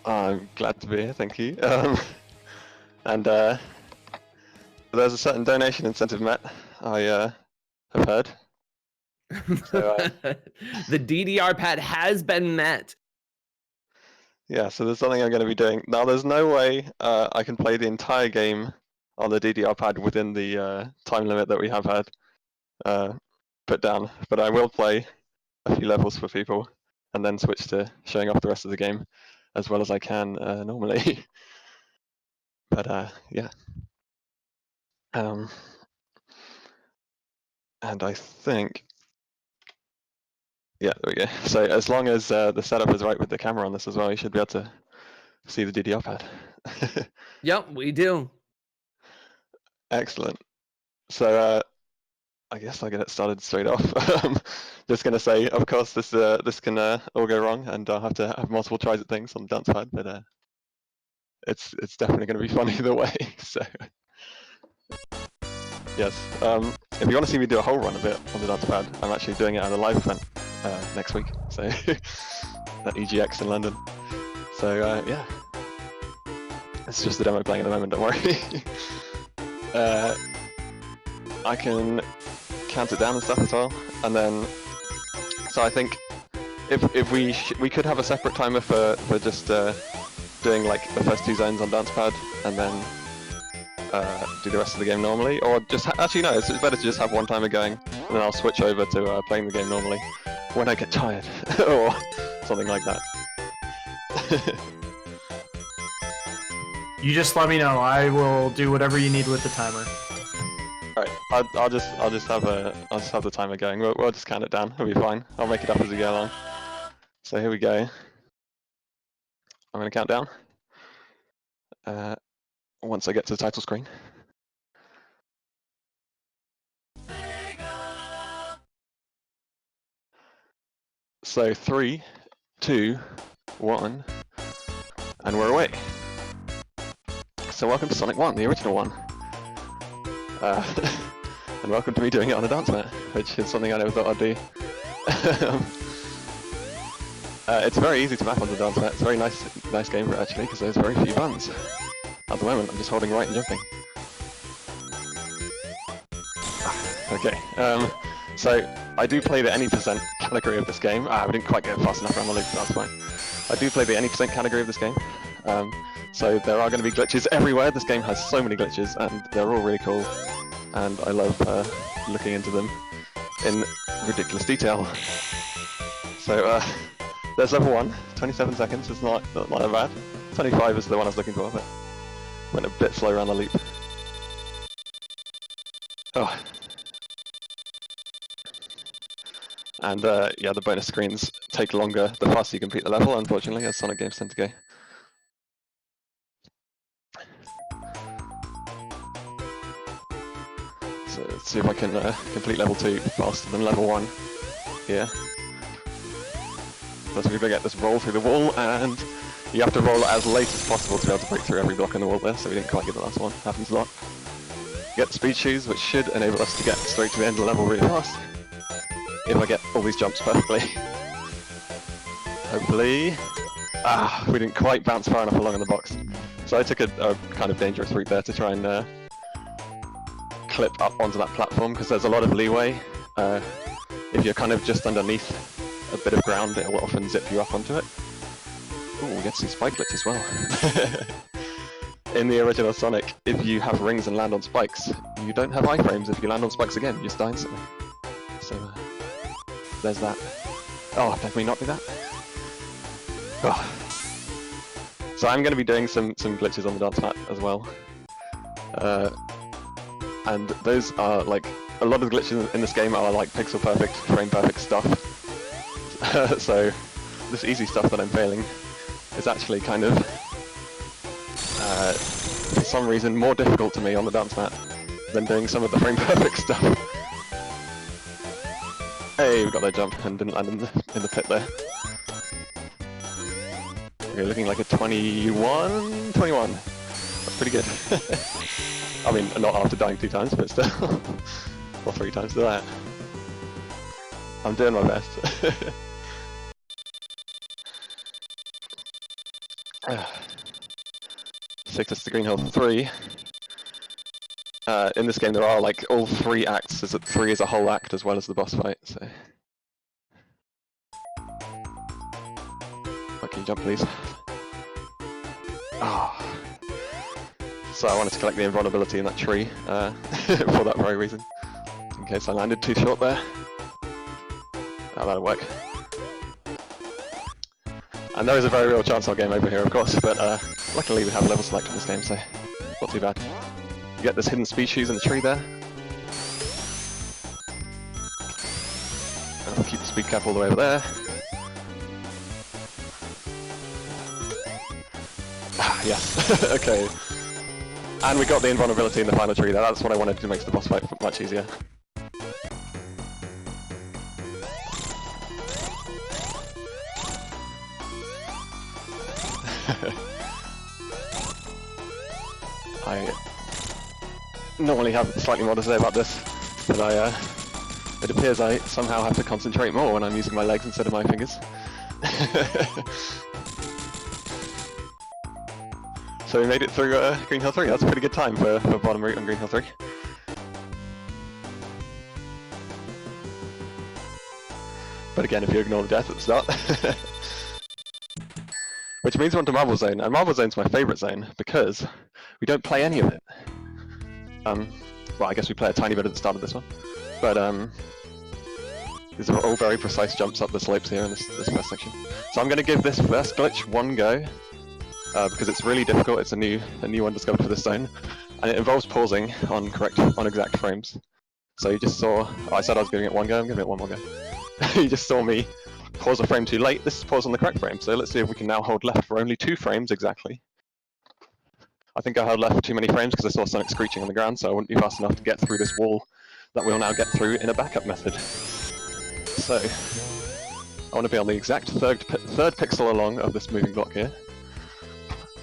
I'm glad to be here, thank you. And there's a certain donation incentive met, I have heard. So, the DDR pad has been met. yeah, so there's something I'm going to be doing. Now, there's no way I can play the entire game on the DDR pad within the time limit that we have had put down, but I will play a few levels for people and then switch to showing off the rest of the game as well as I can normally. But yeah. And I think, yeah, there we go. So as long as the setup is right with the camera on this as well, you should be able to see the DDR pad. Yep, we do. Excellent. So I guess I'll get it started straight off. Just gonna say, of course, this can all go wrong, and I'll have to have multiple tries at things on the dance pad, but it's definitely gonna be fun either way. So yes, if you want to see me do a whole run of it on the dance pad, I'm actually doing it at a live event next week. So at EGX in London. So yeah, it's just the demo playing at the moment. Don't worry. I can count it down and stuff as well, and then so I think if we could have a separate timer for just doing like the first 2 zones on dance pad and then do the rest of the game normally, or just actually no, it's better to just have one timer going and then I'll switch over to playing the game normally when I get tired or something like that. You just let me know. I will do whatever you need with the timer. All right, I'll just have the timer going. We'll just count it down. It'll be fine. I'll make it up as we go along. So here we go. I'm gonna count down. Once I get to the title screen. So 3, 2, 1, and we're away. So welcome to Sonic 1, the original one. And welcome to me doing it on a dance mat, which is something I never thought I'd do. It's very easy to map on the dance mat. It's a very nice game for it actually, because there's very few buttons. At the moment, I'm just holding right and jumping. Okay, so I do play the any percent category of this game. I didn't quite get fast enough around the loop, that's fine. I do play the any percent category of this game. So there are going to be glitches everywhere. This game has so many glitches, and they're all really cool. And I love looking into them in ridiculous detail. So there's level 1, 27 seconds. It's not that bad. 25 is the one I was looking for, but went a bit slow around the loop. Oh. And yeah, the bonus screens take longer the faster you complete the level, unfortunately, as Sonic games tend to go. So let's see if I can complete level 2 faster than level 1 here. First we're going to get this roll through the wall, and you have to roll it as late as possible to be able to break through every block in the wall there, so we didn't quite get the last one. Happens a lot. Get the speed shoes, which should enable us to get straight to the end of the level really fast. If I get all these jumps perfectly. Hopefully. Ah, we didn't quite bounce far enough along in the box. So I took a kind of dangerous route there to try and clip up onto that platform, because there's a lot of leeway. If you're kind of just underneath a bit of ground, it will often zip you up onto it. Ooh, we get to see spike glitch as well. In the original Sonic, if you have rings and land on spikes, you don't have iframes. If you land on spikes again, you just die instantly. So there's that. Oh, did we not do that? Oh. So I'm going to be doing some glitches on the dance mat as well. And those are like, a lot of the glitches in this game are like pixel perfect, frame perfect stuff. So this easy stuff that I'm failing is actually kind of, for some reason, more difficult to me on the dance mat than doing some of the frame perfect stuff. Hey, we got that jump and didn't land in the pit there. We're looking like a 21? That's pretty good. I mean, not after dying 2 times, but still. Or 3 times to that. I'm doing my best. Takes us to Green Hill 3. In this game, there are like all 3 acts. 3 is a whole act as well as the boss fight. So, can you jump, please? Ah. So I wanted to collect the invulnerability in that tree for that very reason. In case I landed too short there. Oh, that'll work. And there is a very real chance I'll game over here, of course, but luckily we have level select in this game, so not too bad. You get this hidden species in the tree there. And I'll keep the speed cap all the way over there. Ah, yes. Okay. And we got the invulnerability in the final tree there. That's what I wanted to make the boss fight much easier. I normally have slightly more to say about this, but it appears I somehow have to concentrate more when I'm using my legs instead of my fingers. So we made it through Green Hill 3. That's a pretty good time for bottom route on Green Hill 3. But again, if you ignore the death at the start. Which means we're onto Marble Zone, and Marble Zone's my favourite zone because we don't play any of it. Well, I guess we play a tiny bit at the start of this one, but these are all very precise jumps up the slopes here in this first section. So I'm going to give this first glitch one go because it's really difficult. It's a new one discovered for this zone, and it involves pausing on exact frames. So you just saw. Oh, I said I was giving it one go. I'm giving it one more go. You just saw me pause a frame too late. This is pause on the correct frame. So let's see if we can now hold left for only 2 frames exactly. I think I held left for too many frames because I saw Sonic screeching on the ground, so I wouldn't be fast enough to get through this wall that we'll now get through in a backup method. So I want to be on the exact third pixel along of this moving block here,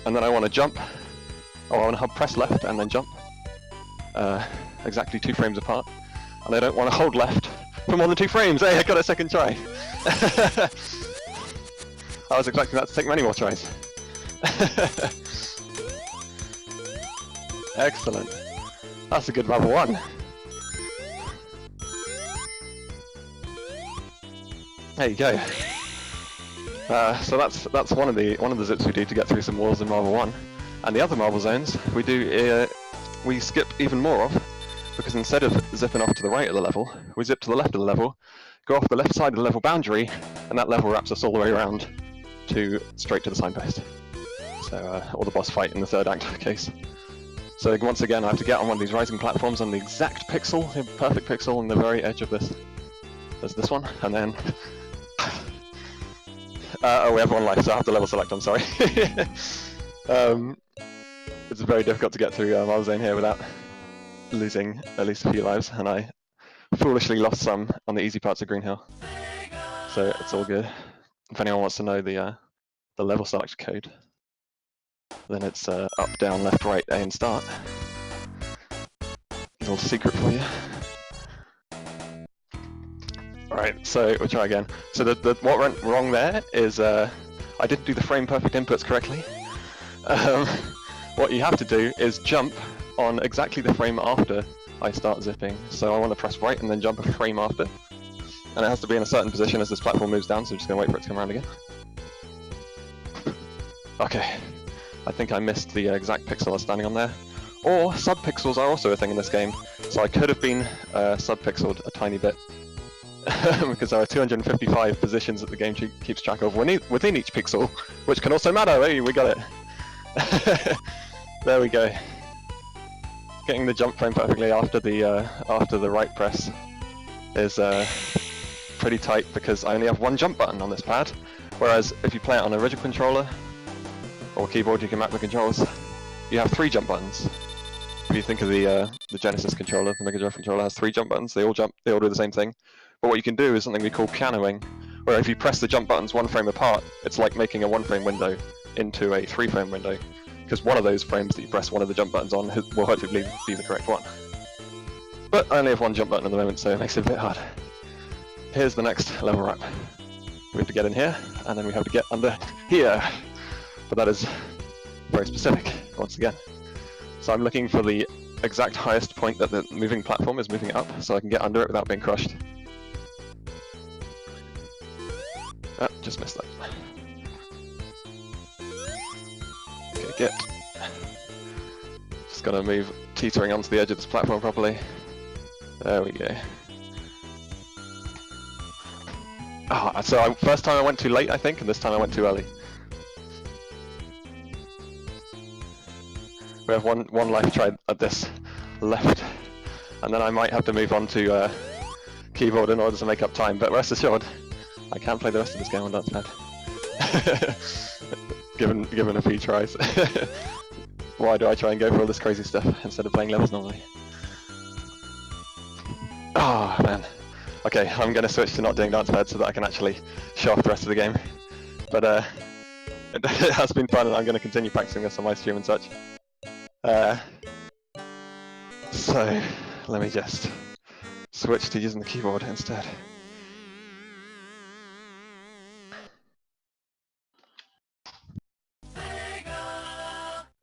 and then I want to jump. Oh, I want to press left and then jump, exactly 2 frames apart, and I don't want to hold left for more than 2 frames. Hey, I got a second try. I was expecting that to take many more tries. Excellent. That's a good level 1. There you go. So that's one of the zips we do to get through some walls in Marble 1, and the other Marble zones we do we skip even more of, because instead of zipping off to the right of the level, we zip to the left of the level, go off the left side of the level boundary, and that level wraps us all the way around straight to the signpost. So or the boss fight in the 3rd act case. So once again, I have to get on one of these rising platforms on the exact pixel, the perfect pixel on the very edge of this. There's this one, and then oh, we have 1 life, so I have to level select. I'm sorry. It's very difficult to get through Marble Zone here without losing at least a few lives, and I foolishly lost some on the easy parts of Green Hill. So it's all good. If anyone wants to know the level select code, then it's up, down, left, right, A, and start. A little secret for you. Alright, so we'll try again. So what went wrong there is I didn't do the frame perfect inputs correctly. What you have to do is jump on exactly the frame after I start zipping. So I want to press right and then jump a frame after. And it has to be in a certain position as this platform moves down, so I'm just going to wait for it to come around again. Okay. I think I missed the exact pixel I was standing on there. Or subpixels are also a thing in this game, so I could have been subpixeled a tiny bit. Because there are 255 positions that the game keeps track of within each pixel, which can also matter. Hey, we got it. There we go. Getting the jump frame perfectly after the right press is pretty tight, because I only have 1 jump button on this pad, whereas if you play it on a original controller or keyboard, you can map the controls, you have 3 jump buttons. If you think of the Genesis controller, the Megadrive controller has 3 jump buttons. They all do the same thing. But what you can do is something we call pianoing, where if you press the jump buttons 1 frame apart, it's like making a 1-frame window into a 3-frame window, because one of those frames that you press one of the jump buttons on will hopefully be the correct one. But I only have 1 jump button at the moment, so it makes it a bit hard. Here's the next level wrap. We have to get in here, and then we have to get under here. but that is very specific, once again. So I'm looking for the exact highest point that the moving platform is moving up, so I can get under it without being crushed. Ah, just missed that. Okay, get. Just gotta move teetering onto the edge of this platform properly. There we go. Ah, so first time I went too late, I think, and this time I went too early. We have one life try at this left, and then I might have to move on to keyboard in order to make up time, but rest assured, I can play the rest of this game on dance pad. given a few tries. Why do I try and go for all this crazy stuff instead of playing levels normally? Oh man. Okay, I'm going to switch to not doing dance pad so that I can actually show off the rest of the game. But it has been fun, and I'm going to continue practicing this on my stream and such. So let me just switch to using the keyboard instead.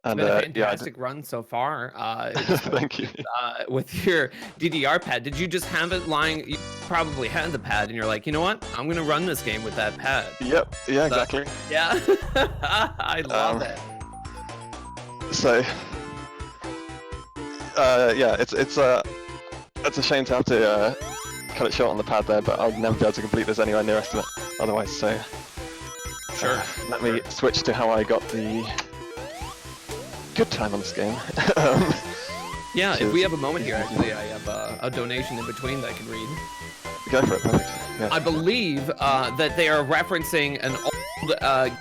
And it's been a fantastic run so far. Thank you. With your DDR pad, did you just have it lying? You probably had the pad, and you're like, you know what? I'm gonna run this game with that pad. Yep. Yeah. Exactly. Yeah. I love it. So, yeah, it's a shame to have to cut it short on the pad there, but I'll never be able to complete this anywhere near estimate otherwise. So, sure. Let me switch to how I got the good time on this game. Yeah, if we have a moment here, actually, I have a donation in between that I can read. Go for it, perfect. Yeah. I believe that they are referencing an old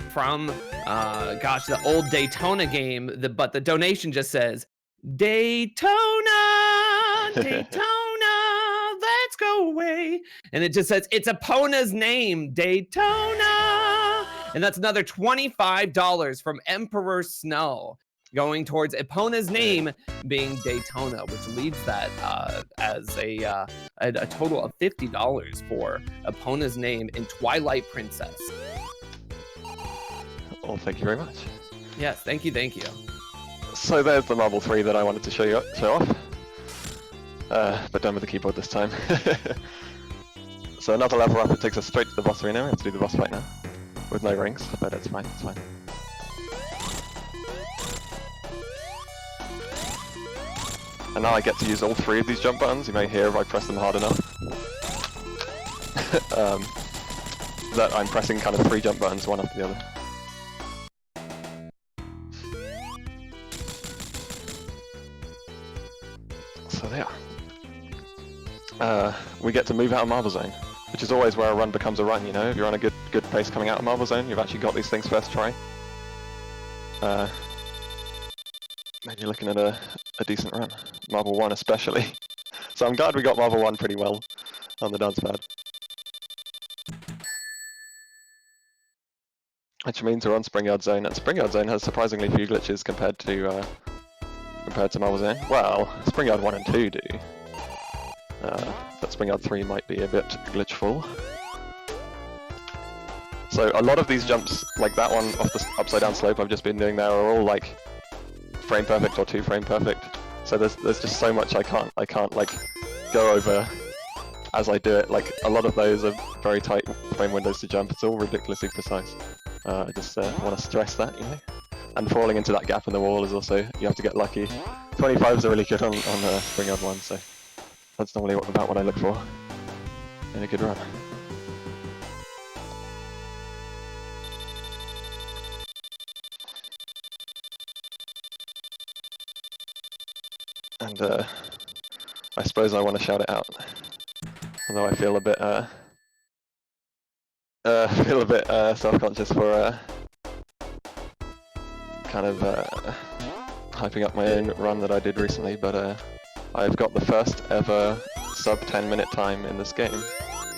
from the old Daytona game, but the donation just says Daytona, let's go away, and it just says it's Epona's name, Daytona, and that's another $25 from Emperor Snow going towards Epona's name being Daytona, which leads that as a total of $50 for Epona's name in Twilight Princess. Well, thank you very much. Yes, thank you. So there's the Marble 3 that I wanted to show off. But done with the keyboard this time. So another level up, it takes us straight to the boss arena. We have to do the boss fight now. With no rings, but it's fine, it's fine. And now I get to use all three of these jump buttons. You may hear if I press them hard enough. That I'm pressing kind of three jump buttons, one after the other. So there. We get to move out of Marble Zone, which is always where a run becomes a run, you know? If you're on a good pace coming out of Marble Zone, you've actually got these things first try. And you're looking at a decent run. Marble 1 especially. So I'm glad we got Marble 1 pretty well on the dance pad. Which means we're on Springyard Zone, and Springyard Zone has surprisingly few glitches compared to Marble Zone. Well, Springyard 1 and 2 do. But Springyard 3 might be a bit glitchful. So a lot of these jumps, like that one off the upside down slope I've just been doing there, are all like frame perfect or 2 frame perfect. So there's just so much I can't like go over as I do it. Like a lot of those are very tight frame windows to jump. It's all ridiculously precise. I just want to stress that, you know. And falling into that gap in the wall is also, you have to get lucky. 25s are really good on Springyard 1, so that's normally about what I look for in a good run. And I suppose I want to shout it out, although I feel a bit self-conscious for kind of hyping up my own run that I did recently. But I've got the first ever sub 10-minute time in this game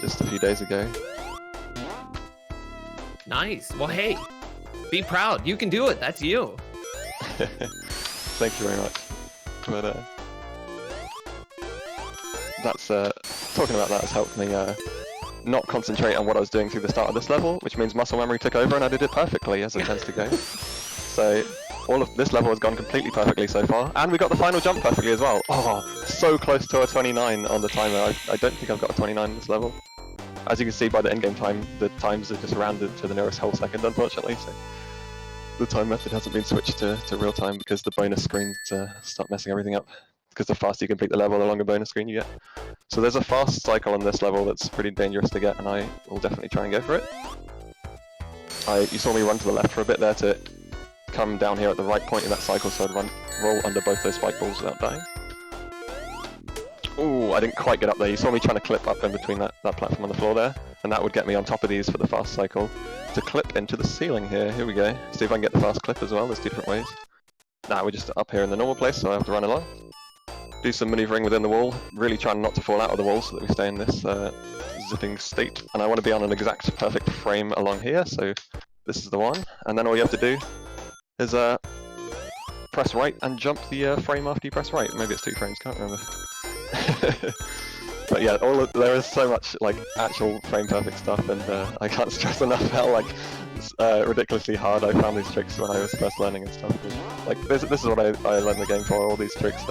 just a few days ago. Nice. Well, hey, be proud. You can do it. That's you. Thank you very much. But that's talking about that has helped me not concentrate on what I was doing through the start of this level, which means muscle memory took over and I did it perfectly, as it tends to go. So all of this level has gone completely perfectly so far, and we got the final jump perfectly as well. Oh, so close to a 29 on the timer. I don't think I've got a 29 in this level. As you can see by the in-game time, the times are just rounded to the nearest whole second, unfortunately. So the time method hasn't been switched to real time because the bonus screens start messing everything up. Because the faster you complete the level, the longer bonus screen you get. So there's a fast cycle on this level that's pretty dangerous to get, and I will definitely try and go for it. You saw me run to the left for a bit there to come down here at the right point in that cycle, so I'd roll under both those spike balls without dying. Ooh, I didn't quite get up there. You saw me trying to clip up in between that platform on the floor there, and that would get me on top of these for the fast cycle to clip into the ceiling here. Here we go. See if I can get the fast clip as well. There's two different ways. Nah, we're just up here in the normal place, so I have to run along. Do some maneuvering within the wall, really trying not to fall out of the wall so that we stay in this zipping state. And I want to be on an exact perfect frame along here, so this is the one. And then all you have to do is press right and jump the frame after you press right. Maybe it's 2 frames, can't remember. But yeah, there is so much like actual frame perfect stuff, and I can't stress enough how like ridiculously hard I found these tricks when I was first learning and stuff. Like this is what I learned the game for. All these tricks,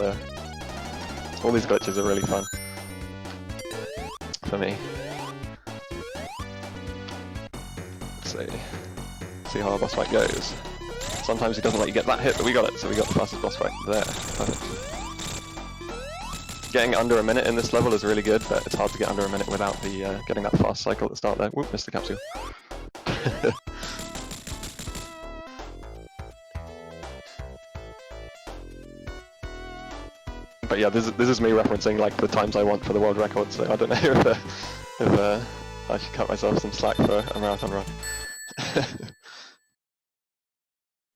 all these glitches are really fun for me. See how our boss fight goes. Sometimes he doesn't let you get that hit, but we got it, so we got the fastest boss fight there. Perfect. Getting under a minute in this level is really good, but it's hard to get under a minute without the getting that fast cycle at the start there. Whoop, missed the capsule. But yeah, this is me referencing like the times I want for the world record, so I don't know if I should cut myself some slack for a marathon run.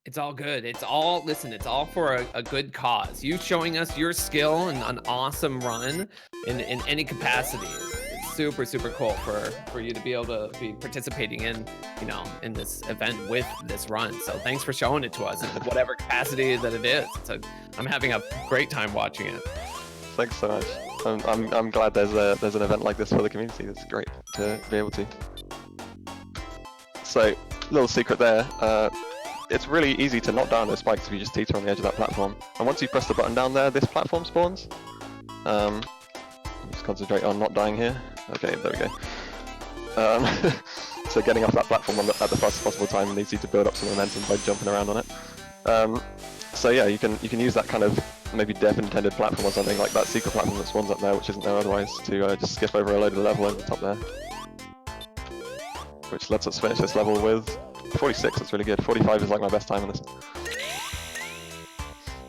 It's all good. It's all, listen, it's all for a good cause. You showing us your skill and an awesome run in any capacity. It's super, super cool for you to be able to be participating in, you know, in this event with this run. So thanks for showing it to us in whatever capacity that it is. I'm having a great time watching it. Thanks so much. I'm glad there's an event like this for the community. It's great to be able to. So, little secret there. It's really easy to knock down those spikes if you just teeter on the edge of that platform. And once you press the button down there, this platform spawns. Just concentrate on not dying here. Okay, there we go. So getting off that platform at the fastest possible time needs you to build up some momentum by jumping around on it. So yeah, you can use that kind of maybe dev-intended platform or something like that secret platform that spawns up there, which isn't there otherwise, to just skip over a load of the level over the top there. Which lets us finish this level with 46, that's really good. 45 is like my best time on this.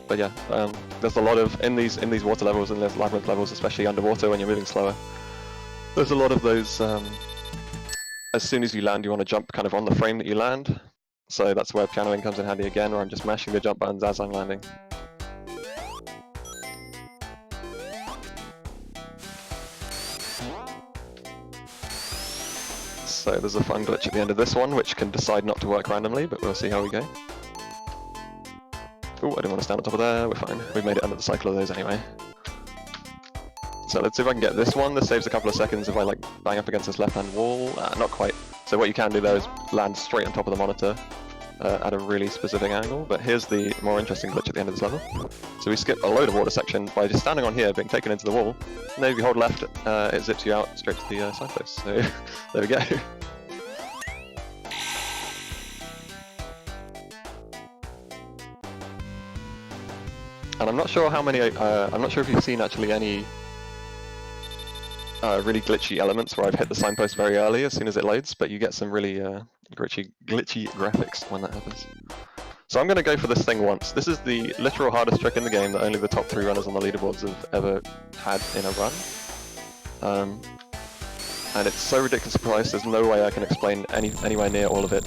But yeah, there's a lot of, in these water levels and there's labyrinth levels, especially underwater when you're moving slower, there's a lot of those, as soon as you land you want to jump kind of on the frame that you land. So that's where pianoing comes in handy again, where I'm just mashing the jump buttons as I'm landing. So there's a fun glitch at the end of this one, which can decide not to work randomly, but we'll see how we go. Oh, I didn't want to stand on top of there, we're fine. We've made it under the cycle of those anyway. So let's see if I can get this one. This saves a couple of seconds if I like bang up against this left-hand wall. Not quite. So what you can do there is land straight on top of the monitor at a really specific angle, but here's the more interesting glitch at the end of this level. So we skip a load of water section by just standing on here, being taken into the wall, and then if you hold left, it zips you out straight to the side face. So there we go. And I'm not sure how many, I'm not sure if you've seen actually any really glitchy elements where I've hit the signpost very early as soon as it loads, but you get some really glitchy graphics when that happens. So I'm going to go for this thing once. This is the literal hardest trick in the game that only the top 3 runners on the leaderboards have ever had in a run. And it's so ridiculously priced, there's no way I can explain anywhere near all of it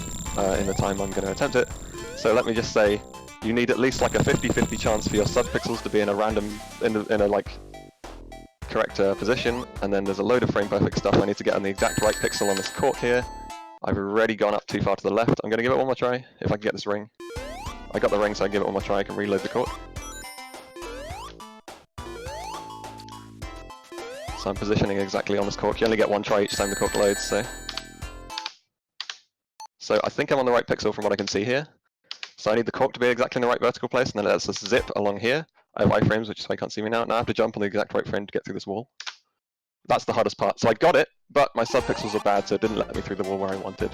in the time I'm going to attempt it. So let me just say, you need at least like a 50-50 chance for your subpixels to be in a random, in a like correct position, and then there's a load of frame perfect stuff. I need to get on the exact right pixel on this court here. I've already gone up too far to the left. I'm going to give it one more try, if I can get this ring. I got the ring, so I give it one more try. I can reload the court. So I'm positioning exactly on this cork. You only get one try each time the cork loads, so I think I'm on the right pixel from what I can see here. So I need the cork to be exactly in the right vertical place, and then it lets us zip along here. I have iframes, which is why you can't see me now. Now I have to jump on the exact right frame to get through this wall. That's the hardest part. So I got it, but my subpixels are bad, so it didn't let me through the wall where I wanted.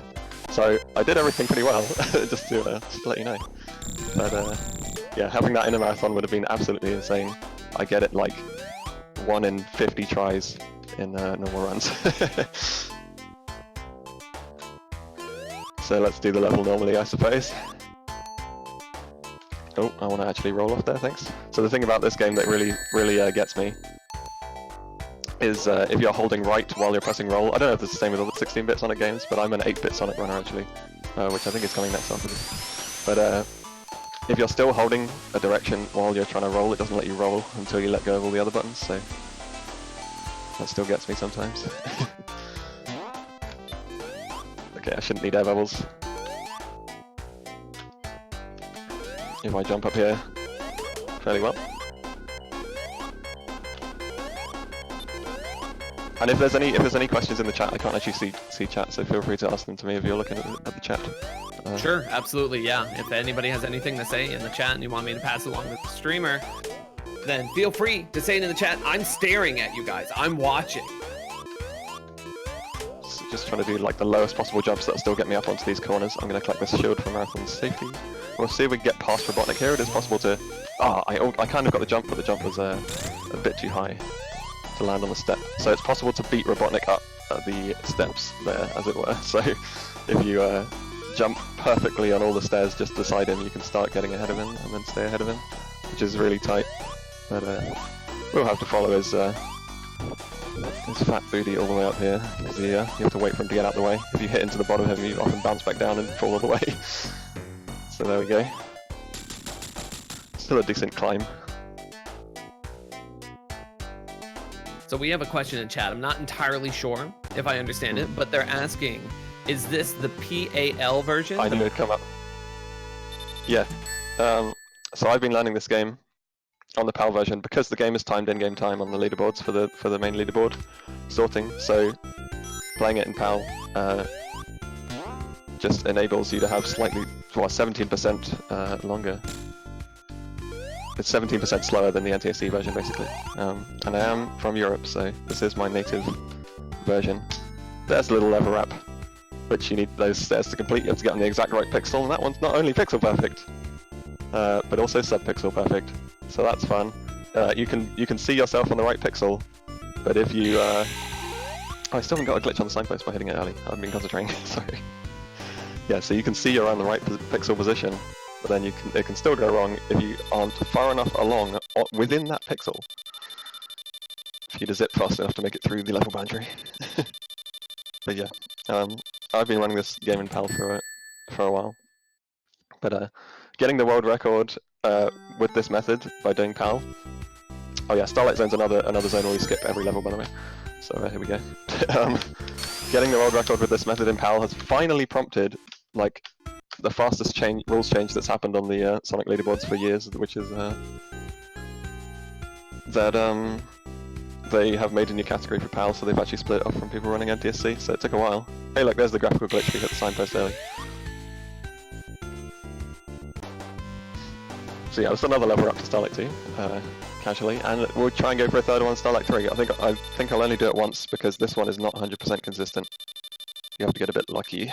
So I did everything pretty well, just to let you know. But yeah, having that in a marathon would have been absolutely insane. I get it like 1 in 50 tries in normal runs. So let's do the level normally, I suppose. Oh, I want to actually roll off there, thanks. So the thing about this game that really gets me is if you're holding right while you're pressing roll. I don't know if it's the same with other 16-bit Sonic games, but I'm an 8-bit Sonic runner actually, which I think is coming next after this. But if you're still holding a direction while you're trying to roll, it doesn't let you roll until you let go of all the other buttons, so that still gets me sometimes. Okay, I shouldn't need air bubbles. If I jump up here fairly well. And if there's any questions in the chat, I can't actually see chat, so feel free to ask them to me if you're looking at the chat. Sure, absolutely, yeah. If anybody has anything to say in the chat and you want me to pass along to the streamer, then feel free to say it in the chat. I'm staring at you guys. I'm watching. So just trying to do like the lowest possible jumps that'll still get me up onto these corners. I'm going to collect this shield for marathon safety. We'll see if we can get past Robotnik here. It is possible to... I kind of got the jump, but the jump was a bit too high to land on the step. So it's possible to beat Robotnik up at the steps there, as it were. So if you jump perfectly on all the stairs just beside him, you can start getting ahead of him and then stay ahead of him, which is really tight. But we'll have to follow his fat booty all the way up here, because you have to wait for him to get out of the way. If you hit into the bottom of him, you often bounce back down and fall all the way. So there we go. Still a decent climb. So we have a question in chat. I'm not entirely sure if I understand it, but they're asking, is this the PAL version? I knew it'd come up. Yeah. So I've been learning this game on the PAL version because the game is timed in-game time on the leaderboards for the main leaderboard sorting. So playing it in PAL just enables you to have slightly, well, 17% longer. It's 17% slower than the NTSC version, basically. And I am from Europe, so this is my native version. There's a little lever wrap, which you need those stairs to complete. You have to get on the exact right pixel, and that one's not only pixel perfect, but also sub-pixel perfect. So that's fun. You can see yourself on the right pixel, but if you... I still haven't got a glitch on the signpost by hitting it early. I've been concentrating, sorry. Yeah, so you can see you're on the right pixel position, but then it can still go wrong if you aren't far enough along within that pixel for you to zip fast enough to make it through the level boundary. But yeah, I've been running this game in PAL for a while. But getting the world record with this method by doing PAL. Oh yeah, Starlight Zone's another zone where we skip every level, by the way. So here we go. Getting the world record with this method in PAL has finally prompted like the fastest rules change that's happened on the Sonic leaderboards for years, which is that they have made a new category for PAL, so they've actually split it off from people running NTSC, so it took a while. Hey look, there's the graphical glitch, we hit the signpost early. So yeah, there's another level up to Starlight 2, casually, and we'll try and go for a third one, Starlight 3. I think I'll only do it once, because this one is not 100% consistent. You have to get a bit lucky.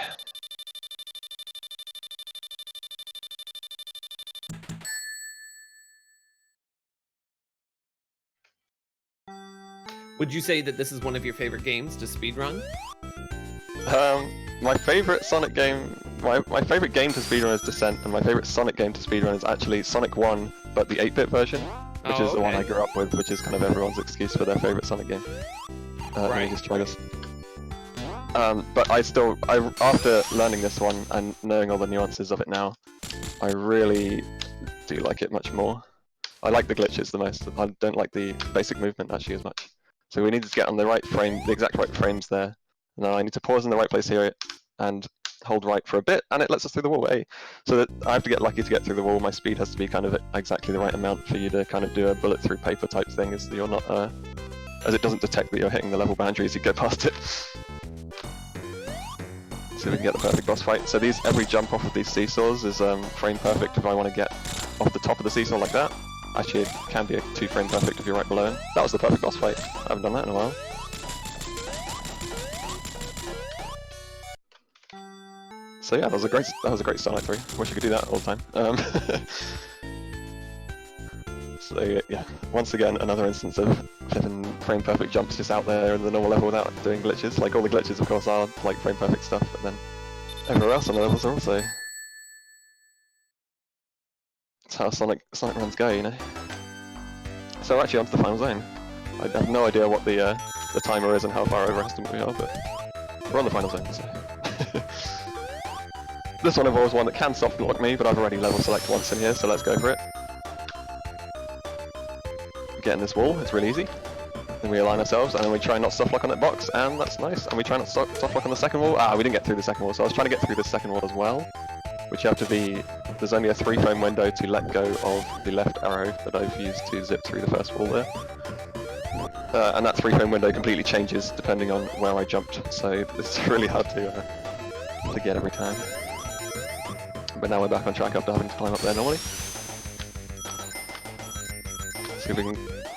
Would you say that this is one of your favorite games to speedrun? My favorite Sonic game, my favorite game to speedrun is Descent, and my favorite Sonic game to speedrun is actually Sonic 1, but the 8-bit version, which is the one I grew up with, which is kind of everyone's excuse for their favorite Sonic game. Let me just try this. But after learning this one and knowing all the nuances of it now, I really do like it much more. I like the glitches the most. I don't like the basic movement actually as much. So we need to get on the right frame, the exact right frames there. Now I need to pause in the right place here and hold right for a bit, and it lets us through the wall. Hey, so that I have to get lucky to get through the wall. My speed has to be kind of exactly the right amount for you to kind of do a bullet through paper type thing, is that you're not as it doesn't detect that you're hitting the level boundaries, you go past it. So we can get the perfect boss fight. So every jump off of these seesaws is frame perfect if I want to get off the top of the seesaw like that. Actually, it can be a 2 frame perfect if you're right below him. That was the perfect boss fight. I haven't done that in a while. So yeah, that was a great Starlight 3. Wish I could do that all the time. So yeah, once again, another instance of flipping frame perfect jumps just out there in the normal level without doing glitches. Like all the glitches, of course, are like frame perfect stuff, but then everywhere else on the levels are also. That's how Sonic runs go, you know. So we're actually onto the final zone. I have no idea what the timer is and how far overestimate we are, but we're on the final zone. So. This one involves one that can soft lock me, but I've already level select once in here, so let's go for it. Get in this wall, it's really easy. Then we align ourselves, and then we try not to soft lock on that box, and that's nice. And we try not to soft lock on the second wall. We didn't get through the second wall, so I was trying to get through the second wall as well. Which you have to be, there's only a 3 frame window to let go of the left arrow that I've used to zip through the first wall there. And that 3 frame window completely changes depending on where I jumped, so it's really hard to get every time. But now we're back on track after having to climb up there normally. See if we can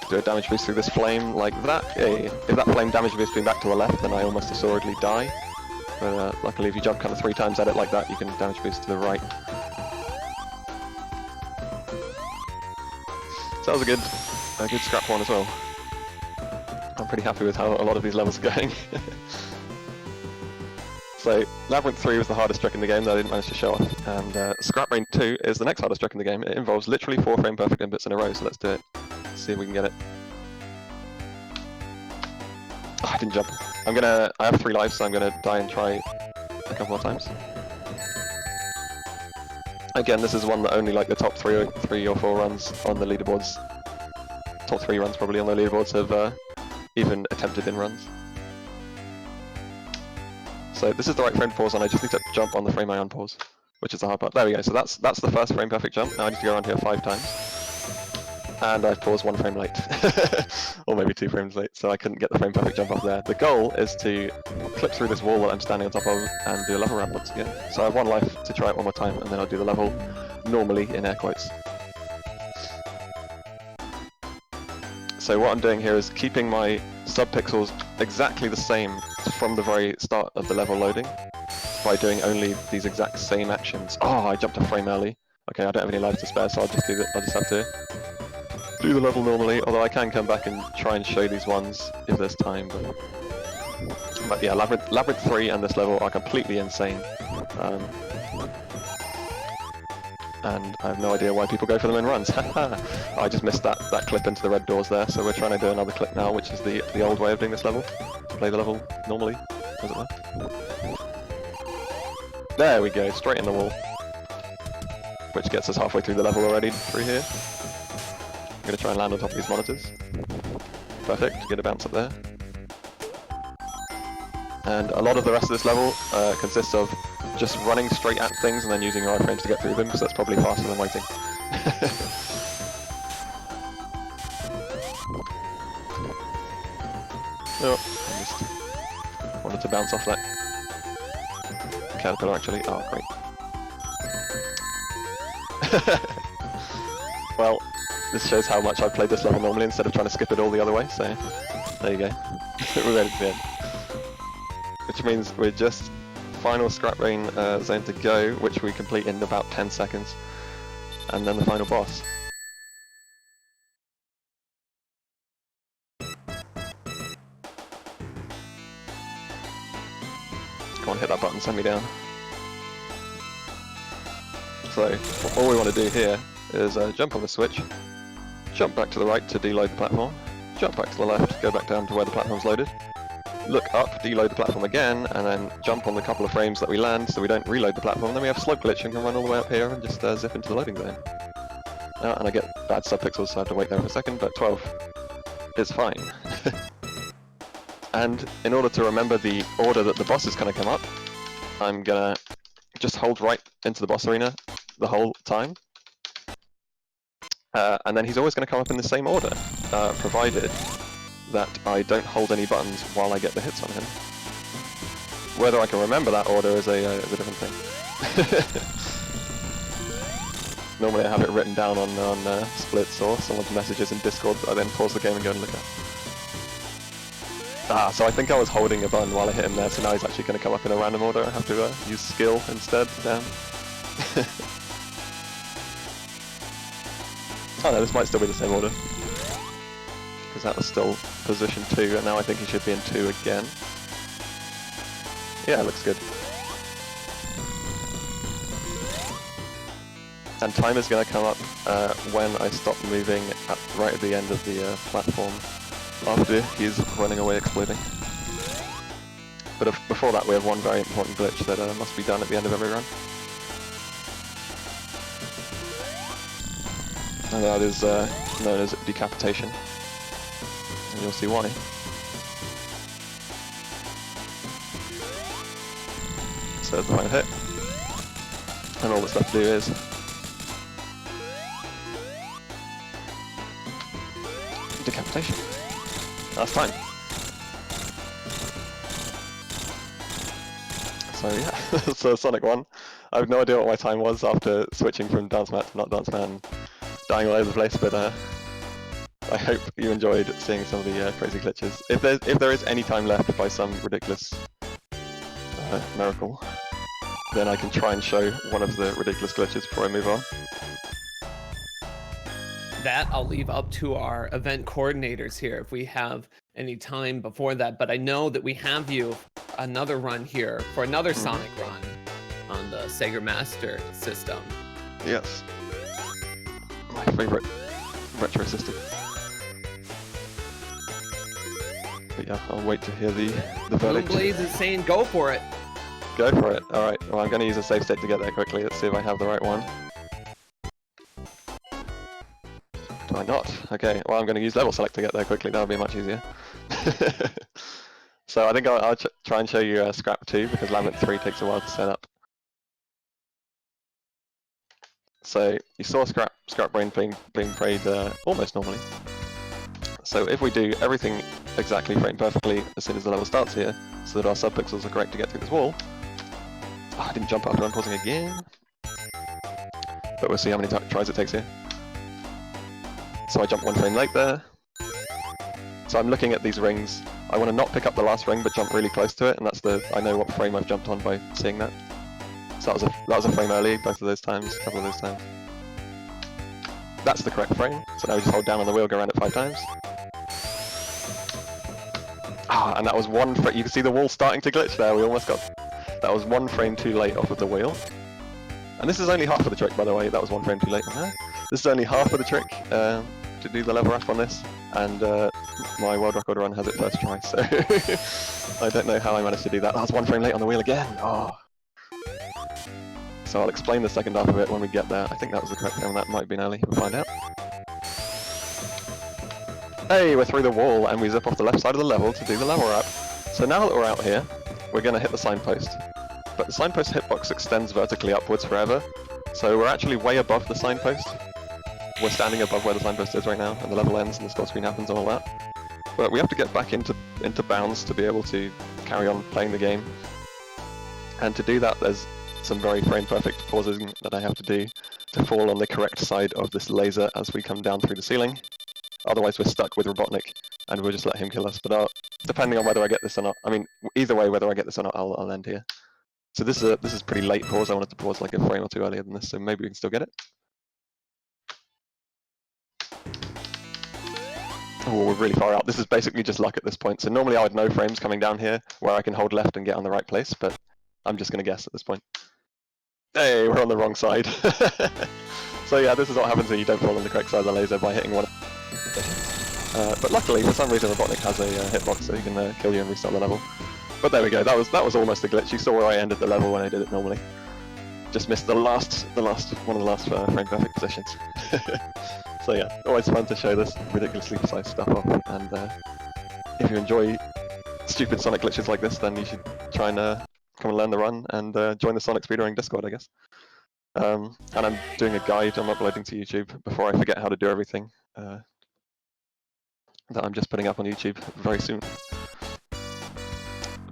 do a damage boost through this flame like that. Yeah. If that flame damage boost being back to the left, then I almost assuredly die. But luckily if you jump kind of 3 times at it like that, you can damage boost to the right. So that was a good scrap one as well. I'm pretty happy with how a lot of these levels are going. So, Labyrinth 3 was the hardest trick in the game that I didn't manage to show off, and Scrap Brain 2 is the next hardest trick in the game. It involves literally 4 frame perfect inputs in a row, so let's do it. Let's see if we can get it. Oh, I didn't jump. I have 3 lives, so I'm gonna die and try a couple more times. Again, this is one that only like the top 3 or 4 runs on the leaderboards, top 3 runs probably on the leaderboards have even attempted in runs. So this is the right frame to pause on, I just need to jump on the frame I unpause, which is the hard part. There we go, so that's the first frame perfect jump. Now I need to go around here 5 times. And I've paused 1 frame late. Or maybe 2 frames late, so I couldn't get the frame perfect jump off there. The goal is to clip through this wall that I'm standing on top of and do a level ramp once again. So I have 1 life to try it one more time, and then I'll do the level normally in air quotes. So what I'm doing here is keeping my sub-pixels exactly the same from the very start of the level loading by doing only these exact same actions. Oh, I jumped a frame early. Okay, I don't have any lives to spare, so I'll just have to do the level normally, although I can come back and try and show these ones if there's time. But yeah, Labyrinth 3 and this level are completely insane. And I have no idea why people go for them in runs. I just missed that clip into the red doors there, so we're trying to do another clip now, which is the old way of doing this level. Play the level normally, as it were. There we go, straight in the wall. Which gets us halfway through the level already, through here. I'm going to try and land on top of these monitors. Perfect, get a bounce up there. And a lot of the rest of this level consists of just running straight at things and then using your iframes to get through them, because that's probably faster than waiting. Oh, I just wanted to bounce off that caterpillar actually. Oh, great. Well, this shows how much I've played this level normally instead of trying to skip it all the other way, so there you go. We're ready to the end. Which means we're just final Scrap Brain zone to go, which we complete in about 10 seconds, and then the final boss. Come on, hit that button, send me down. So, all we want to do here is jump on the switch, jump back to the right to deload the platform, jump back to the left, go back down to where the platform's loaded, look up, deload the platform again, and then jump on the couple of frames that we land so we don't reload the platform. Then we have slope glitch and can run all the way up here and just zip into the loading zone. And I get bad subpixels, so I have to wait there for a second, but 12 is fine. And in order to remember the order that the boss is going to come up, I'm going to just hold right into the boss arena the whole time. And then he's always going to come up in the same order, provided that I don't hold any buttons while I get the hits on him. Whether I can remember that order is a different thing. Normally I have it written down on splits or someone's messages in Discord that I then pause the game and go and look at. Ah, so I think I was holding a button while I hit him there, so now he's actually going to come up in a random order. I have to use skill instead. Damn. Oh no, this might still be the same order. Because that was still position 2, and now I think he should be in 2 again. Yeah, it looks good. And timer's going to come up when I stop moving right at the end of the platform after he's running away exploding. But before that we have one very important glitch that must be done at the end of every run. And that is known as decapitation. And you'll see why. So there's the final hit. And all that's left to do is decapitation. Last time. So yeah, so Sonic 1. I have no idea what my time was after switching from Dance Mat to not Dance Mat and dying all over the place, but I hope you enjoyed seeing some of the crazy glitches. If there is any time left by some ridiculous miracle, then I can try and show one of the ridiculous glitches before I move on. That I'll leave up to our event coordinators here if we have any time before that, but I know that we have you another run here for another Sonic run on the Sega Master System. Yes. My favorite retro system. But yeah, I'll wait to hear the verdict. Blaze is saying go for it. Go for it. Alright, well I'm going to use a save state to get there quickly. Let's see if I have the right one. Do I not? Okay, well I'm going to use level select to get there quickly. That'll be much easier. So I think I'll try and show you Scrap 2 because Labyrinth 3 takes a while to set up. So you saw Scrap Brain being played almost normally. So if we do everything exactly frame perfectly as soon as the level starts here, so that our subpixels are correct to get through this wall. Oh, I didn't jump after unpausing again. But we'll see how many tries it takes here. So I jumped 1 frame late there. So I'm looking at these rings. I want to not pick up the last ring, but jump really close to it, and I know what frame I've jumped on by seeing that. So that was a frame early, both of those times, a couple of those times. That's the correct frame. So now we just hold down on the wheel, go around it 5 times. Ah, and that was 1 frame. You can see the wall starting to glitch there. We almost got. That was 1 frame too late off of the wheel. And this is only half of the trick, by the way. That was 1 frame too late on there. This is only half of the trick to do the level up on this. And my world record run has it first try, so I don't know how I managed to do that. That was 1 frame late on the wheel again. Oh. So I'll explain the second half of it when we get there. I think that was the correct frame. That might have been early. We'll find out. Hey, we're through the wall and we zip off the left side of the level to do the level wrap. So now that we're out here, we're going to hit the signpost. But the signpost hitbox extends vertically upwards forever. So we're actually way above the signpost. We're standing above where the signpost is right now, and the level ends and the stop screen happens and all that. But we have to get back into bounds to be able to carry on playing the game. And to do that, there's some very frame-perfect pausing that I have to do to fall on the correct side of this laser as we come down through the ceiling. Otherwise we're stuck with Robotnik, and we'll just let him kill us. But depending on whether I get this or not, I mean, either way, whether I get this or not, I'll end here. So this is pretty late pause. I wanted to pause like a frame or 2 earlier than this, so maybe we can still get it. Oh, we're really far out. This is basically just luck at this point. So normally I would know frames coming down here where I can hold left and get on the right place, but I'm just going to guess at this point. Hey, we're on the wrong side. So yeah, this is what happens when you don't fall on the correct side of the laser by hitting one. But luckily, for some reason, Robotnik has a hitbox so he can kill you and restart the level. But there we go. That was almost a glitch. You saw where I ended the level when I did it normally. Just missed one of the last frame perfect positions. So yeah, always fun to show this ridiculously precise stuff off. And if you enjoy stupid Sonic glitches like this, then you should try and come and learn the run and join the Sonic speedrunning Discord, I guess. And I'm doing a guide I'm uploading to YouTube before I forget how to do everything. that I'm just putting up on YouTube very soon.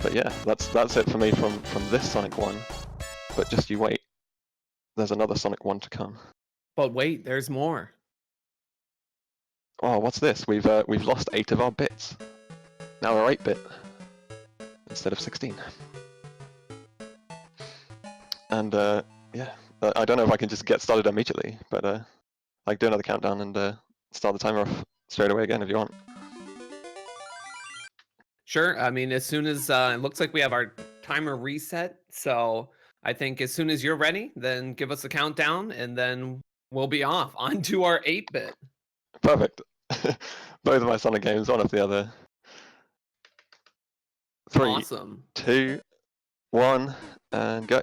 But yeah, that's it for me from this Sonic 1. But just you wait, there's another Sonic 1 to come. But wait, there's more. Oh, what's this? We've lost 8 of our bits. Now we're 8-bit instead of 16. And yeah, I don't know if I can just get started immediately, but I can do another countdown and start the timer off straight away again if you want. Sure. I mean, as soon as it looks like we have our timer reset, so I think as soon as you're ready, then give us a countdown, and then we'll be off onto our 8-bit. Perfect. Both of my Sonic games, one after the other. 3, Awesome. 2, 1, and go.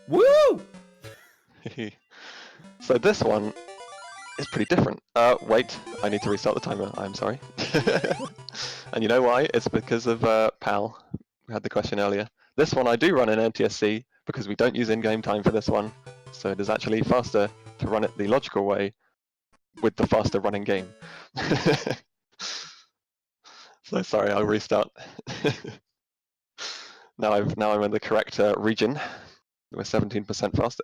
Woo! So this one is pretty different. Wait, I need to restart the timer. I'm sorry. And you know why? It's because of PAL. We had the question earlier. This one I do run in NTSC because we don't use in-game time for this one. So it is actually faster to run it the logical way with the faster running game. So sorry, I'll restart. Now I'm in the correct region. We're 17% faster.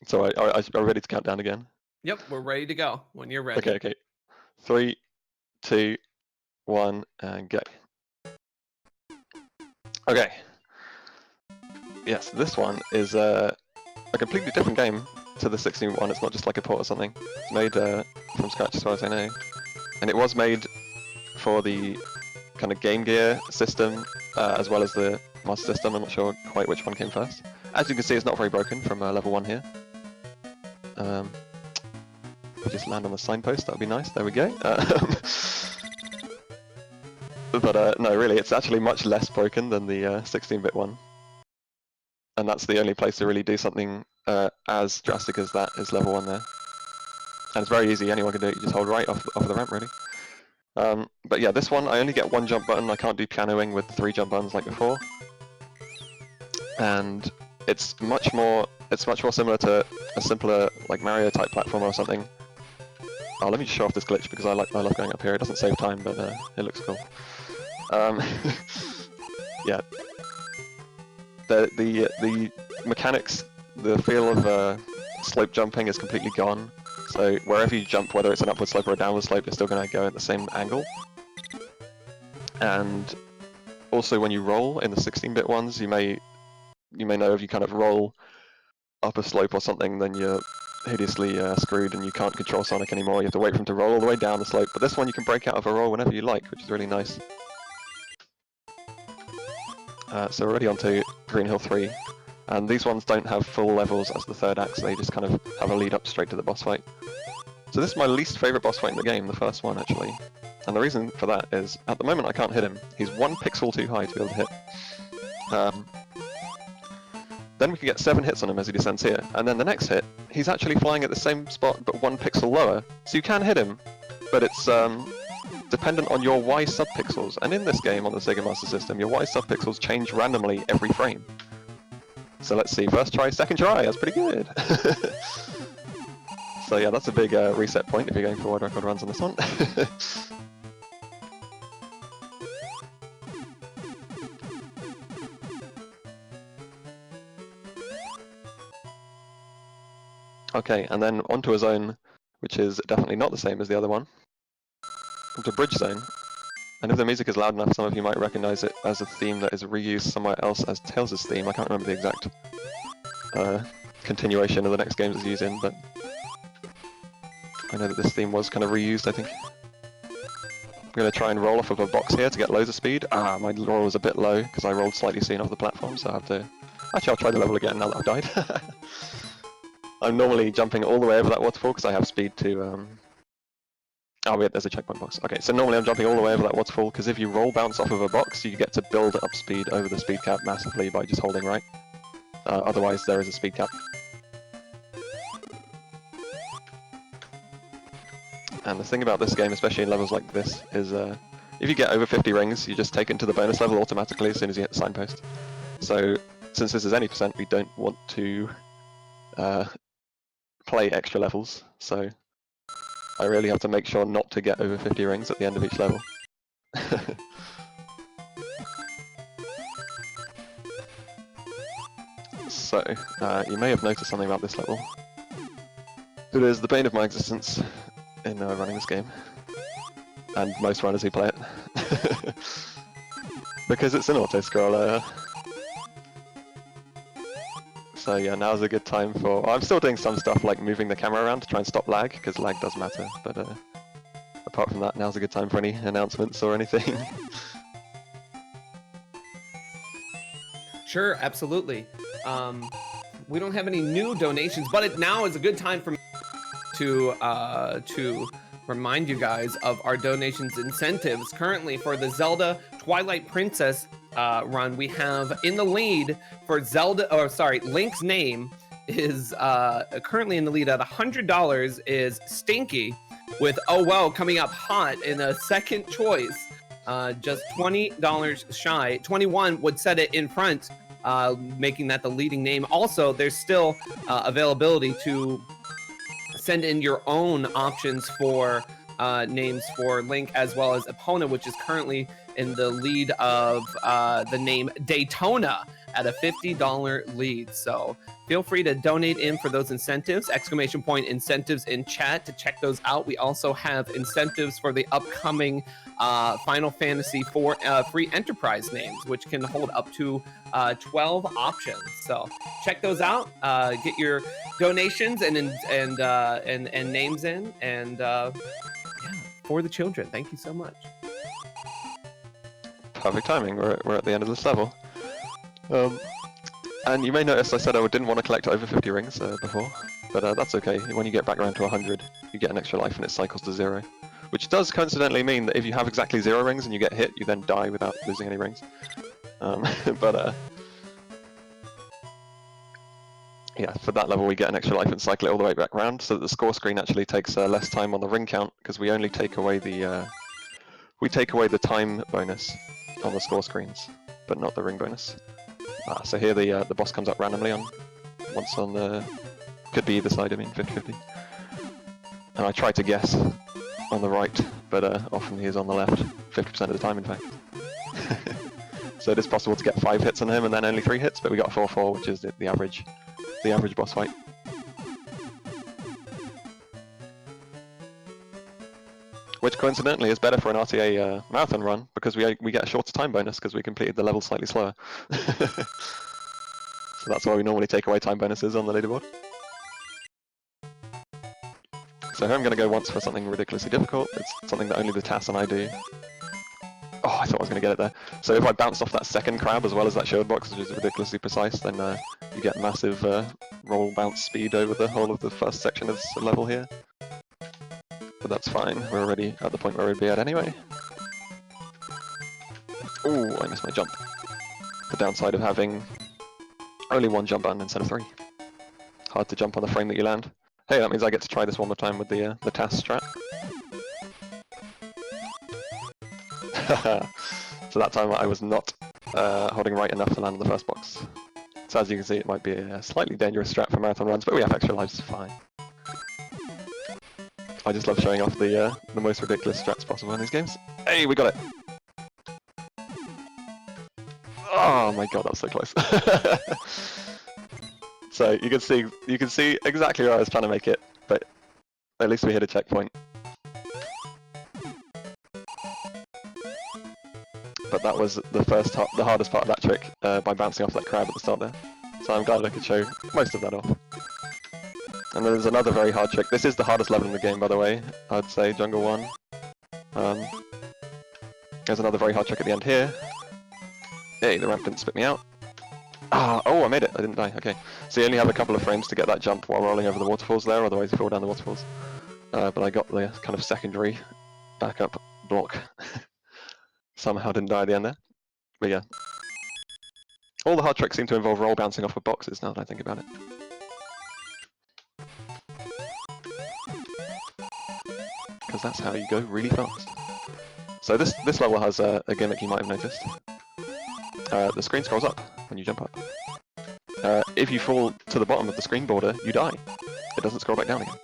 So are ready to count down again? Yep, we're ready to go when you're ready. Okay. 3, 2, 1, and go. Okay. Yes, this one is a completely different game to the 16 one. It's not just like a port or something. It's made from scratch as far as I know. And it was made for the kind of Game Gear system as well as the Master System. I'm not sure quite which one came first. As you can see, it's not very broken from level 1 here. We just land on the signpost, that would be nice. There we go. But no, really, it's actually much less broken than the 16-bit one. And that's the only place to really do something as drastic as that is level 1 there. And it's very easy, anyone can do it, you just hold right off the ramp really. But yeah, this one I only get 1 jump button, I can't do pianoing with 3 jump buttons like before. And it's much more similar to a simpler like Mario type platformer or something. Oh, let me just show off this glitch because I love going up here. It doesn't save time, but it looks cool. Yeah. The mechanics, the feel of slope jumping is completely gone. So wherever you jump, whether it's an upward slope or a downward slope, you're still going to go at the same angle. And also when you roll in the 16-bit ones, you may know if you kind of roll up a slope or something, then you're hideously screwed and you can't control Sonic anymore. You have to wait for him to roll all the way down the slope. But this one you can break out of a roll whenever you like, which is really nice. So we're already on to Green Hill 3. And these ones don't have full levels as the third act, so they just kind of have a lead up straight to the boss fight. So this is my least favourite boss fight in the game, the first one actually. And the reason for that is, at the moment I can't hit him. He's 1 pixel too high to be able to hit. Then we can get 7 hits on him as he descends here. And then the next hit, he's actually flying at the same spot but 1 pixel lower. So you can hit him, but it's dependent on your Y subpixels. And in this game on the Sega Master System, your Y subpixels change randomly every frame. So let's see, first try, second try, that's pretty good. So yeah, that's a big reset point if you're going for world record runs on this one. Okay, and then onto a zone, which is definitely not the same as the other one. Onto a bridge zone. And if the music is loud enough, some of you might recognize it as a theme that is reused somewhere else as Tails' theme. I can't remember the exact continuation of the next games it's used in, but I know that this theme was kind of reused, I think. I'm going to try and roll off of a box here to get loads of speed. Ah, my roll was a bit low because I rolled slightly soon off the platform, so I have to... Actually, I'll try the level again now that I've died. I'm normally jumping all the way over that waterfall because I have speed to... Oh wait, there's a checkpoint box. Okay, so normally I'm jumping all the way over that waterfall because if you roll bounce off of a box, you get to build up speed over the speed cap massively by just holding right. Otherwise, there is a speed cap. And the thing about this game, especially in levels like this, is if you get over 50 rings, you just take it to the bonus level automatically as soon as you hit the signpost. So, since this is any percent, we don't want to play extra levels, so I really have to make sure not to get over 50 rings at the end of each level. So, you may have noticed something about this level. It is the bane of my existence in running this game, and most runners who play it. Because it's an auto-scroller. So yeah, now's a good time for... I'm still doing some stuff like moving the camera around to try and stop lag, because lag does matter, but apart from that, now's a good time for any announcements or anything. Sure, absolutely. We don't have any new donations, but now is a good time for me to remind you guys of our donations incentives. Currently, for the Zelda Twilight Princess run, we have in the lead for Link's name is currently in the lead at $100 is Stinky, with Oh Well coming up hot in a second choice. Just $20 shy. 21 would set it in front, making that the leading name. Also, there's still availability to send in your own options for names for Link as well as Epona, which is currently in the lead of the name Daytona at a $50 lead. So feel free to donate in for those incentives, ! Incentives in chat to check those out. We also have incentives for the upcoming Final Fantasy IV free enterprise names, which can hold up to 12 options. So check those out. Get your donations and names in, and yeah, for the children. Thank you so much. Perfect timing. We're at the end of this level. And you may notice I said I didn't want to collect over 50 rings before, but that's okay. When you get back around to 100, you get an extra life and it cycles to 0. Which does coincidentally mean that if you have exactly 0 rings and you get hit, you then die without losing any rings. Yeah, for that level we get an extra life and cycle it all the way back around, so that the score screen actually takes less time on the ring count, because we only take away the time bonus on the score screens, but not the ring bonus. So here the boss comes up randomly once on the... could be either side, I mean, 50-50. And I try to guess on the right, but often he is on the left, 50% of the time in fact. So it is possible to get 5 hits on him and then only 3 hits, but we got 4-4, which is the average boss fight. Which coincidentally is better for an RTA marathon run, because we get a shorter time bonus because we completed the level slightly slower. So that's why we normally take away time bonuses on the leaderboard. So here I'm going to go once for something ridiculously difficult. It's something that only the TAS and I do. Oh, I thought I was going to get it there. So if I bounced off that second crab as well as that shield box, which is ridiculously precise, then you get massive roll bounce speed over the whole of the first section of this level here. But that's fine, we're already at the point where we'd be at anyway. Ooh, I missed my jump. The downside of having only 1 jump button instead of 3. Hard to jump on the frame that you land. Hey, that means I get to try this one more time with the TAS strat. So that time I was not holding right enough to land on the first box. So as you can see, it might be a slightly dangerous strat for marathon runs, but we have extra lives, fine. I just love showing off the most ridiculous strats possible in these games. Hey, we got it! Oh my god, that was so close. So you can see exactly where I was trying to make it, but at least we hit a checkpoint. But that was the hardest part of that trick, by bouncing off that crab at the start there. So I'm glad I could show most of that off. And then there's another very hard trick. This is the hardest level in the game, by the way, I'd say, Jungle 1. There's another very hard trick at the end here. Hey, the ramp didn't spit me out. Oh, I made it. I didn't die. Okay. So you only have a couple of frames to get that jump while rolling over the waterfalls there, otherwise you fall down the waterfalls. But I got the kind of secondary backup block. Somehow didn't die at the end there. But yeah. All the hard tricks seem to involve roll bouncing off of boxes, now that I think about it. Because that's how you go really fast. So this level has a gimmick you might have noticed. The screen scrolls up when you jump up. If you fall to the bottom of the screen border, you die. it doesn't scroll back down again.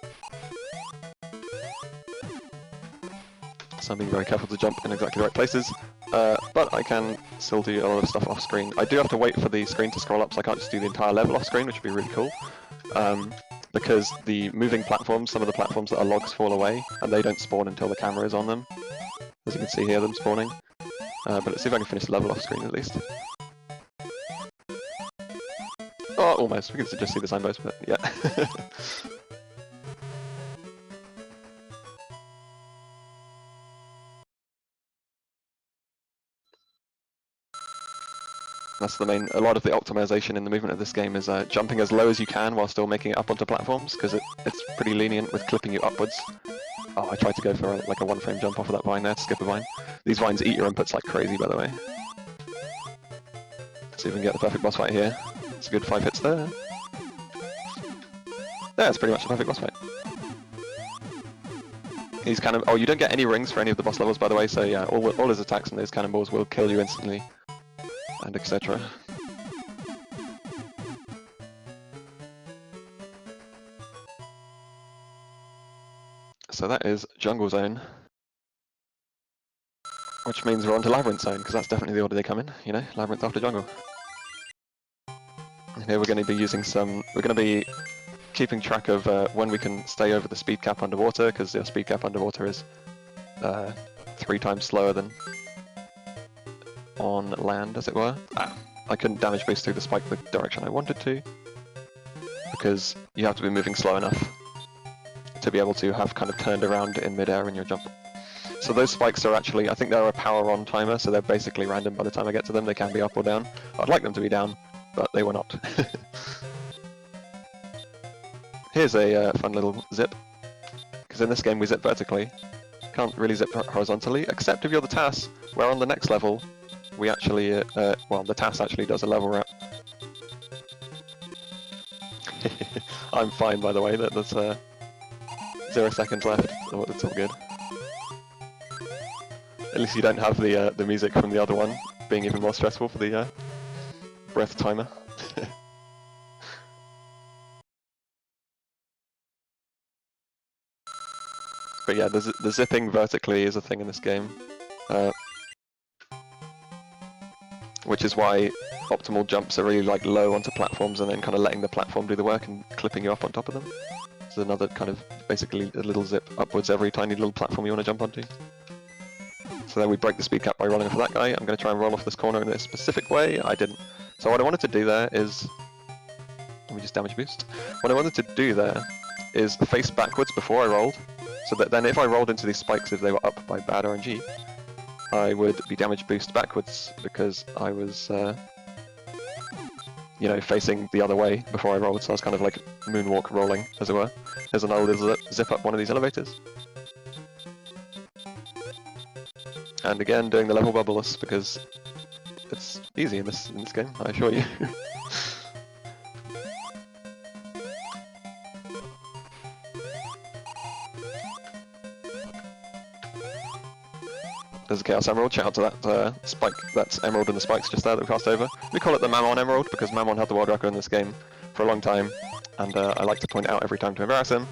So I'm being very careful to jump in exactly the right places, but I can still do a lot of stuff off screen. I do have to wait for the screen to scroll up, so I can't just do the entire level off screen, which would be really cool. Because the moving platforms, some of the platforms that are logs fall away, and they don't spawn until the camera is on them. As you can see here, them spawning. But let's see if I can finish the level off screen at least. Oh, almost. We can just see the signpost, but yeah. That's the main. A lot of the optimization in the movement of this game is jumping as low as you can while still making it up onto platforms, because it's pretty lenient with clipping you upwards. Oh, I tried to go for like a one-frame jump off of that vine there to skip a vine. These vines eat your inputs like crazy, by the way. Let's see if we can get the perfect boss fight here. It's a good 5 hits there. Yeah, it's pretty much a perfect boss fight. He's kind of. Oh, you don't get any rings for any of the boss levels, by the way. So yeah, all his attacks and those cannonballs will kill you instantly, and etc. So that is Jungle Zone, which means we're on to Labyrinth Zone, because that's definitely the order they come in. You know, Labyrinth after Jungle. And here we're going to be using some. We're going to be keeping track of when we can stay over the speed cap underwater, because the speed cap underwater is 3 times slower than on land, as it were. I couldn't damage boost through the spike the direction I wanted to, because you have to be moving slow enough to be able to have kind of turned around in midair in your jump. So those spikes are actually, I think they're a power on timer, so they're basically random by the time I get to them. They can be up or down. I'd like them to be down, but they were not. Here's a fun little zip, because in this game we zip vertically. Can't really zip horizontally, except if you're the TAS, where on the next level we actually, well, the TAS actually does a level wrap. I'm fine, by the way, there's 0 seconds left, so it's all good. At least you don't have the music from the other one being even more stressful for the breath timer. But yeah, the zipping vertically is a thing in this game, which is why optimal jumps are really like low onto platforms and then kind of letting the platform do the work and clipping you up on top of them. It's another kind of basically a little zip upwards every tiny little platform you want to jump onto. So then we break the speed cap by rolling off of that guy. I'm going to try and roll off this corner in a specific way. I didn't. So what I wanted to do there is... Let me just damage boost. What I wanted to do there is face backwards before I rolled, so that then if I rolled into these spikes, if they were up by bad RNG, I would be damage boost backwards because I was, you know, facing the other way before I rolled, so I was kind of like moonwalk rolling, as it were. Here's another little zip up one of these elevators. And again, doing the level bubbles because it's easy in this game, I assure you. There's a Chaos Emerald, shout out to that spike, that's Emerald in the spikes just there that we passed over. We call it the Mammon Emerald because Mammon had the world record in this game for a long time, and I like to point out every time to embarrass him,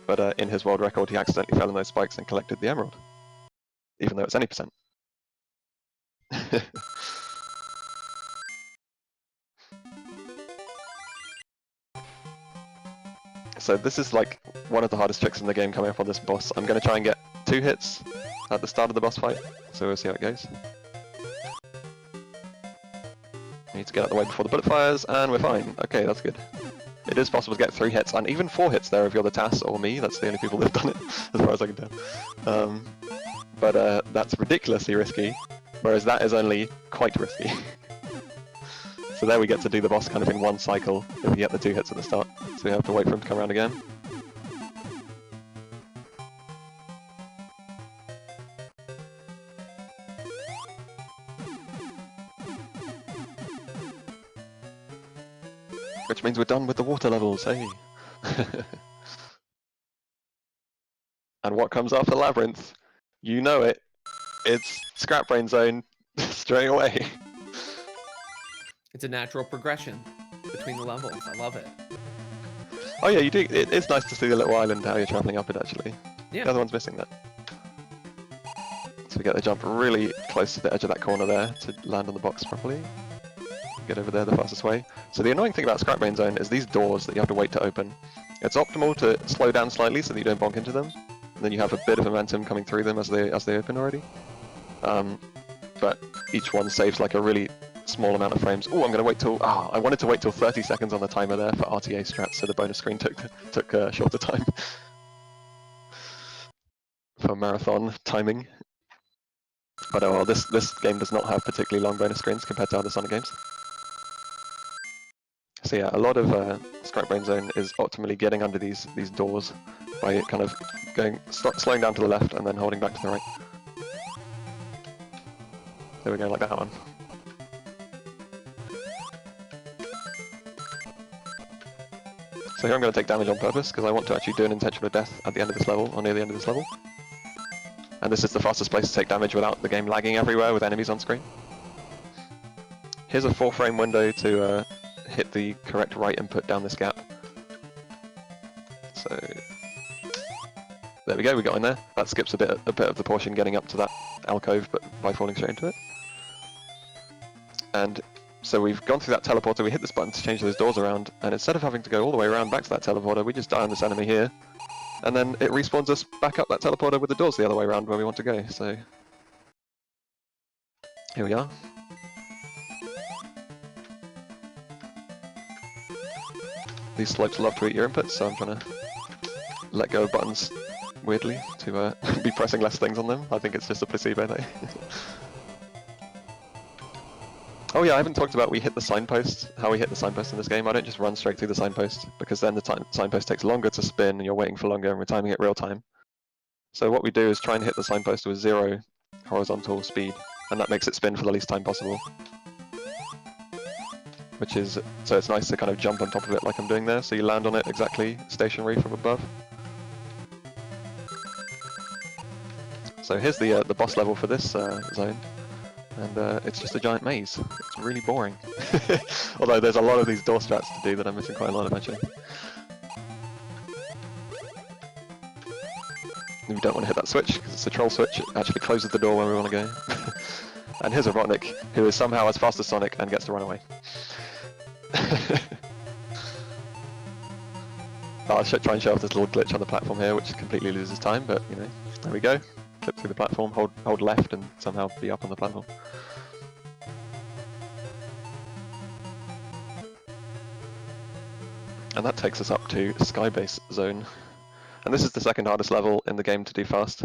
but in his world record he accidentally fell in those spikes and collected the Emerald, even though it's any percent. So this is like one of the hardest tricks in the game coming up on this boss. I'm going to try and get 2 hits at the start of the boss fight, so we'll see how it goes. I need to get out of the way before the bullet fires, and we're fine. Okay, that's good. It is possible to get 3 hits, and even 4 hits there if you're the TAS or me. That's the only people that have done it, as far as I can tell. But that's ridiculously risky, whereas that is only quite risky. So there we get to do the boss kind of in one cycle if we get the 2 hits at the start. So we have to wait for him to come around again. Which means we're done with the water levels, hey! And what comes after Labyrinth? You know it. It's Scrap Brain Zone straight away. It's a natural progression between the levels. I love it. Oh yeah, you do. It's nice to see the little island how you're traveling up it actually. Yeah. The other one's missing that. So we get the jump really close to the edge of that corner there to land on the box properly. Get over there the fastest way. So the annoying thing about Scrapbrain Zone is these doors that you have to wait to open. It's optimal to slow down slightly so that you don't bonk into them. And then you have a bit of momentum coming through them as they open already. But each one saves like a really small amount of frames. Oh, I'm going to wait till... I wanted to wait till 30 seconds on the timer there for RTA strats, so the bonus screen took a shorter time. For marathon timing. But oh well, this game does not have particularly long bonus screens compared to other Sonic games. So yeah, a lot of Scrapbrain Zone is optimally getting under these doors by kind of slowing down to the left and then holding back to the right. There we go, like that one. So here I'm going to take damage on purpose because I want to actually do an intentional death at the end of this level, or near the end of this level. And this is the fastest place to take damage without the game lagging everywhere with enemies on screen. Here's a 4-frame window to hit the correct right input down this gap. So there we go, we got in there. That skips a bit of the portion getting up to that alcove, but by falling straight into it. And so we've gone through that teleporter, we hit this button to change those doors around, and instead of having to go all the way around back to that teleporter, we just die on this enemy here. And then it respawns us back up that teleporter with the doors the other way around where we want to go, so... Here we are. These slopes love to eat your inputs, so I'm trying to let go of buttons weirdly to be pressing less things on them. I think it's just a placebo though. Oh yeah, I haven't talked about how we hit the signpost in this game. I don't just run straight through the signpost, because then the signpost takes longer to spin and you're waiting for longer and we're timing it real time. So what we do is try and hit the signpost with 0 horizontal speed, and that makes it spin for the least time possible. So it's nice to kind of jump on top of it like I'm doing there, so you land on it exactly stationary from above. So here's the boss level for this zone. And it's just a giant maze. It's really boring. Although there's a lot of these door strats to do that I'm missing quite a lot of actually. We don't want to hit that switch because it's a troll switch. It actually closes the door where we want to go. And here's a Robotnik who is somehow as fast as Sonic and gets to run away. I'll try and show off this little glitch on the platform here, which completely loses time, but you know, there we go. Clip through the platform, hold left and somehow be up on the platform. And that takes us up to Skybase Zone. And this is the second hardest level in the game to do fast.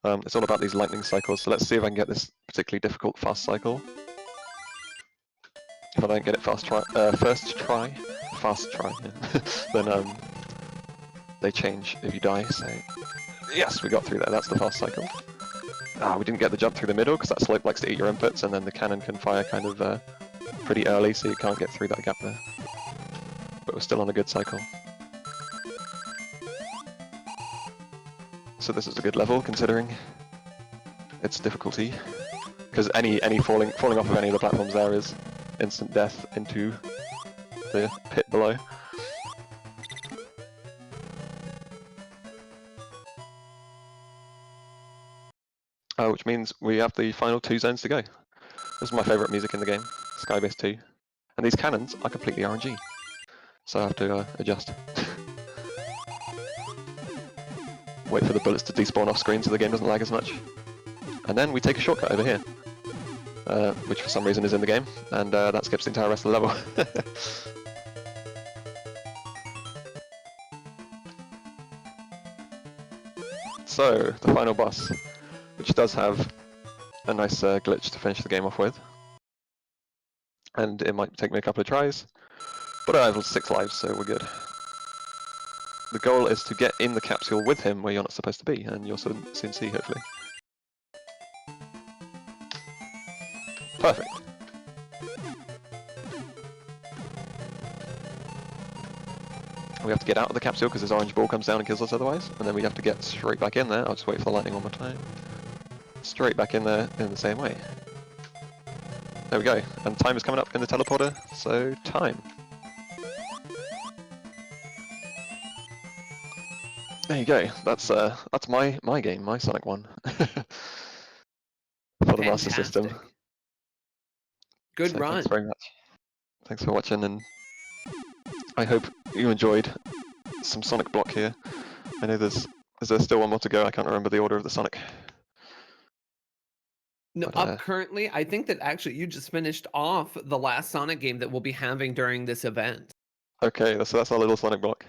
It's all about these lightning cycles, so let's see if I can get this particularly difficult fast cycle. If I don't get it first try, yeah. Then they change if you die, so... Yes, we got through there, that's the fast cycle. We didn't get the jump through the middle, because that slope likes to eat your inputs, and then the cannon can fire kind of pretty early, so you can't get through that gap there. But we're still on a good cycle. So this is a good level, considering its difficulty. Because any falling off of any of the platforms there is instant death into the pit below. Which means we have the final 2 zones to go. This is my favourite music in the game, Skybase 2. And these cannons are completely RNG, so I have to adjust. Wait for the bullets to despawn off screen so the game doesn't lag as much. And then we take a shortcut over here, which for some reason is in the game, and that skips the entire rest of the level. So, the final boss, which does have a nice glitch to finish the game off with. And it might take me a couple of tries, but I have 6 lives, so we're good. The goal is to get in the capsule with him where you're not supposed to be, and you'll soon see, hopefully. Perfect. We have to get out of the capsule because this orange ball comes down and kills us otherwise, and then we have to get straight back in there. I'll just wait for the lightning one more time. Straight back in there in the same way. There we go, and time is coming up in the teleporter, so time. There you go. That's my game, my Sonic one. For the Master System. Fantastic. Good So run. thanks very much. Thanks for watching, and I hope you enjoyed some Sonic Block here. I know is there still one more to go? I can't remember the order of the Sonic. No, But, up currently, I think that actually you just finished off the last Sonic game that we'll be having during this event. Okay, so that's our little Sonic Block.